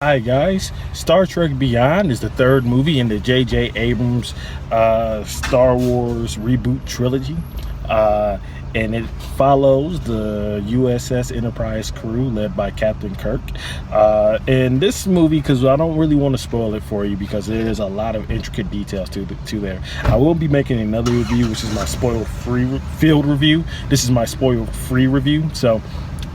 Hi guys, Star Trek Beyond is the third movie in the JJ Abrams Star Wars reboot trilogy, and it follows the USS Enterprise crew led by Captain Kirk. In this movie, because I don't really want to spoil it for you because there's a lot of intricate details to there. I will be making another review, which is my spoil-free field review. This is my spoil-free review, so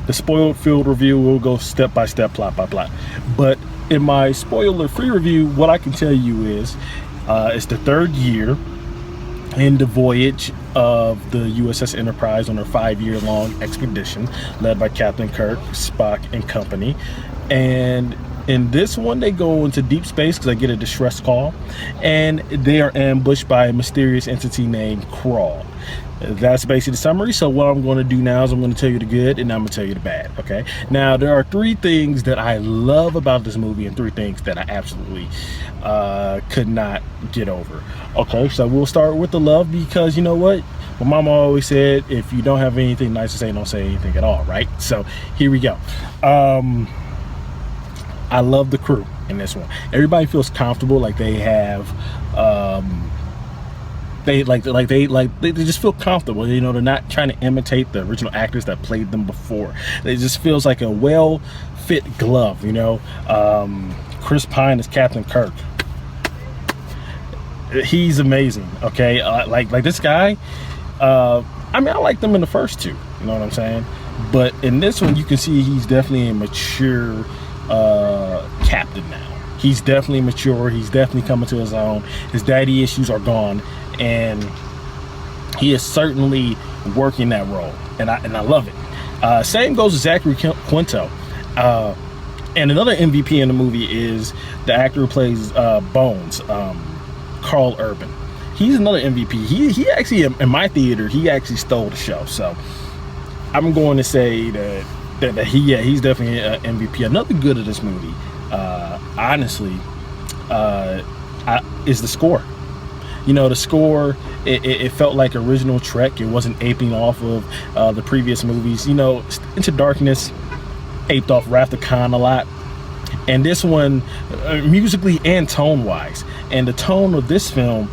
the spoiled field review will go step by step, plot by plot. But in my spoiler-free review, what I can tell you is it's the third year in the voyage of the USS Enterprise on her 5-year-long expedition led by Captain Kirk, Spock, and company. And in this one, they go into deep space because they get a distress call, and they are ambushed by a mysterious entity named Crawl. That's basically the summary. So what I'm going to do now is I'm going to tell you the good and I'm going to tell you the bad. Okay, now there are 3 things that I love about this movie and 3 things that I absolutely could not get over. Okay, so we'll start with the love, because you know what, my mama always said, if you don't have anything nice to say, don't say anything at all, right? So here we go. I love the crew in this one. Everybody feels comfortable, like they have they just feel comfortable. You know, they're not trying to imitate the original actors that played them before. It just feels like a well fit glove, you know. Chris Pine is Captain Kirk. He's amazing. Okay, like this guy, I mean, I liked them in the first 2, you know what I'm saying, but in this one you can see he's definitely a mature captain now. He's definitely mature. He's definitely coming to his own. His daddy issues are gone, and he is certainly working that role, and I love it. Same goes with Zachary Quinto. And another MVP in the movie is the actor who plays Bones, Carl Urban. He's another MVP. He actually, in my theater, he actually stole the show. So I'm going to say that he's definitely an MVP. Another good of this movie, honestly, is the score. You know, the score, it felt like original Trek. It wasn't aping off of the previous movies. You know, Into Darkness aped off Wrath of Khan a lot, and this one, musically and tone-wise, and the tone of this film,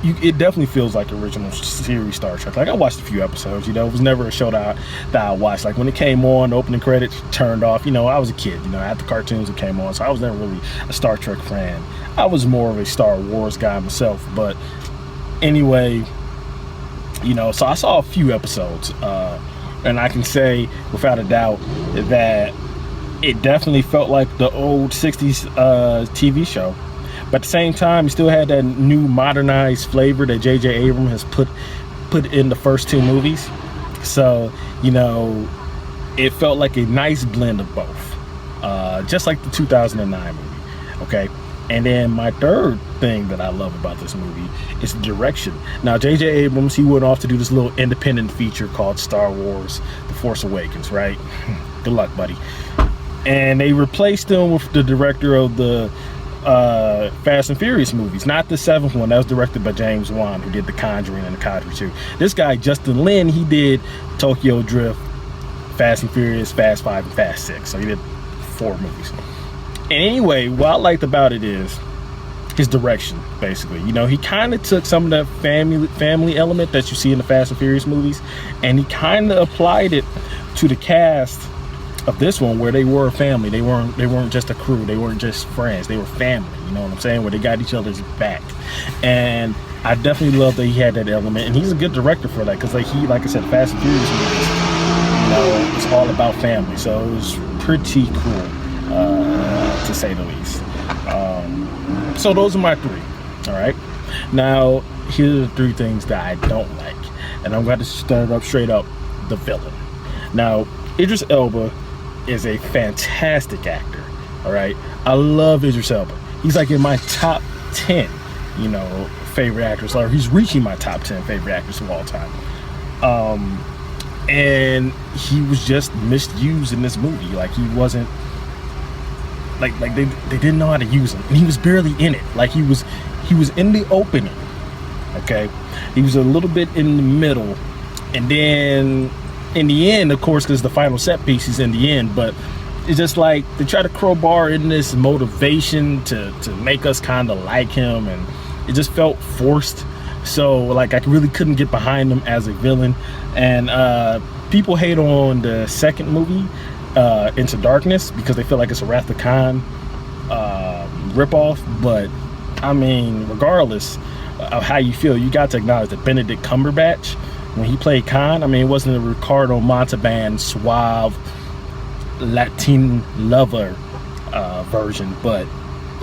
it definitely feels like original series Star Trek. Like, I watched a few episodes, you know. It was never a show that I watched. Like, when it came on, the opening credits turned off, you know, I was a kid, you know, I had the cartoons that came on, so I was never really a Star Trek fan. I was more of a Star Wars guy myself. But anyway, you know, so I saw a few episodes, and I can say without a doubt that it definitely felt like the old 60s TV show. But at the same time, it still had that new modernized flavor that JJ Abrams has put in the first 2 movies. So, you know, it felt like a nice blend of both, just like the 2009 movie. Okay, and then my third thing that I love about this movie is the direction. Now, JJ Abrams, he went off to do this little independent feature called Star Wars The Force Awakens, right? Good luck, buddy. And they replaced him with the director of the Fast and Furious movies. Not the 7th one, that was directed by James Wan, who did The Conjuring and The Conjuring 2. This guy, Justin Lin, he did Tokyo Drift, Fast and Furious, Fast 5, and Fast 6. So he did 4 movies. And anyway, what I liked about it is his direction, basically. You know, he kind of took some of the family element that you see in the Fast and Furious movies, and he kind of applied it to the cast of this one, where they were a family. They weren't just a crew. They weren't just friends. They were family. You know what I'm saying? Where they got each other's back. And I definitely love that he had that element. And he's a good director for that, because like I said, Fast and Furious movies, you know, it's all about family. So it was pretty cool, to say the least. So those are my 3. All right. Now here's the 3 things that I don't like, and I'm going to start up straight up. The villain. Now, Idris Elba is a fantastic actor. All right, I love Idris Elba. He's like in my top 10, you know, favorite actors, or he's reaching my top 10 favorite actors of all time. And he was just misused in this movie. Like, he wasn't like they didn't know how to use him, and he was barely in it. Like, he was in the opening. Okay, he was a little bit in the middle, and then in the end, of course, because the final set piece is in the end, but it's just like they try to crowbar in this motivation to make us kind of like him, and it just felt forced. So like I really couldn't get behind him as a villain. And people hate on the second movie, Into Darkness, because they feel like it's a Wrath of Khan ripoff. But I mean, regardless of how you feel, you got to acknowledge that Benedict Cumberbatch, when he played Khan, I mean, it wasn't a Ricardo Montalban suave Latin lover version, but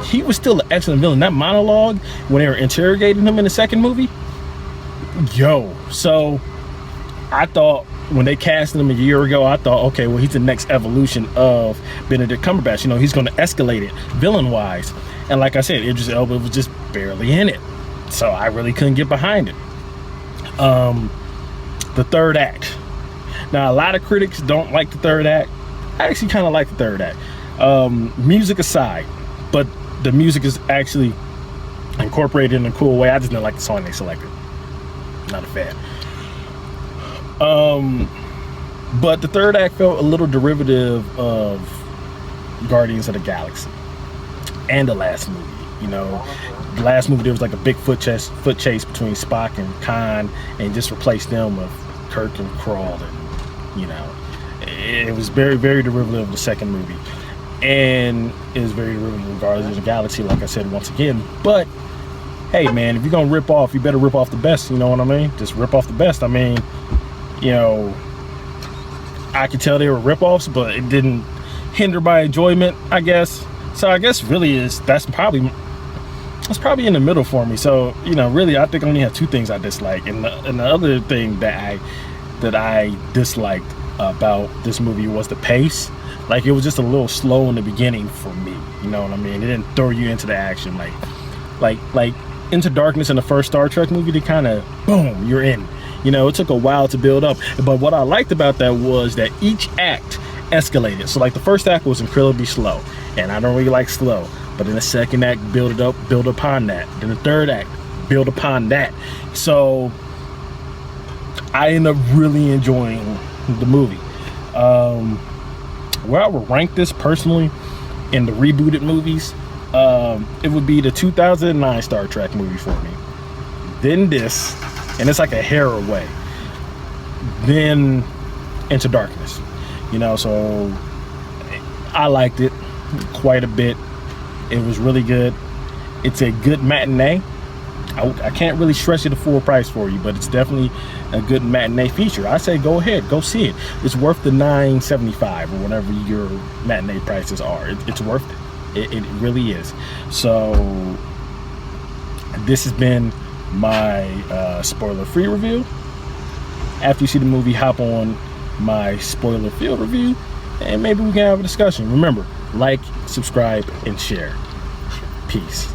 he was still an excellent villain. That monologue when they were interrogating him in the second movie, so I thought when they casted him a year ago, I thought, okay, well, he's the next evolution of Benedict Cumberbatch. You know, he's going to escalate it villain wise. And like I said, Idris Elba was just barely in it, so I really couldn't get behind it. The third act. Now, a lot of critics don't like the third act. I actually kind of like the third act. Music aside, but the music is actually incorporated in a cool way. I just didn't like the song they selected. Not a fan. But the third act felt a little derivative of Guardians of the Galaxy and the last movie. You know, the last movie there was like a big foot chase between Spock and Khan, and just replaced them with Kirk and Krall, and you know, it was very, very derivative of the second movie, and it was very derivative of Guardians of the Galaxy, like I said once again. But hey, man, if you're gonna rip off, you better rip off the best. You know what I mean? Just rip off the best. I mean, you know, I could tell they were rip-offs, but it didn't hinder my enjoyment, I guess. So I guess really that's probably in the middle for me. So, you know, really, I think I only have two things I dislike, and the other thing that I disliked about this movie was the pace. Like, it was just a little slow in the beginning for me. You know what I mean? It didn't throw you into the action like Into Darkness in the first Star Trek movie. They kind of boom, you're in. You know, it took a while to build up. But what I liked about that was that each act escalated. So like the first act was incredibly slow, and I don't really like slow. But then the second act build upon that. Then the third act build upon that. So I ended up really enjoying the movie. Where I would rank this personally in the rebooted movies, it would be the 2009 Star Trek movie for me. Then this, and it's like a hair away. Then Into Darkness. You know, so I liked it quite a bit. It was really good. It's a good matinee. I can't really stretch it to full price for you, but it's definitely a good matinee feature. I say go ahead, go see it. It's worth the $9.75 or whatever your matinee prices are. It's worth it. It really is. So this has been my spoiler-free review. After you see the movie, hop on my spoiler-filled review, and maybe we can have a discussion. Remember, like, subscribe, and share. Peace.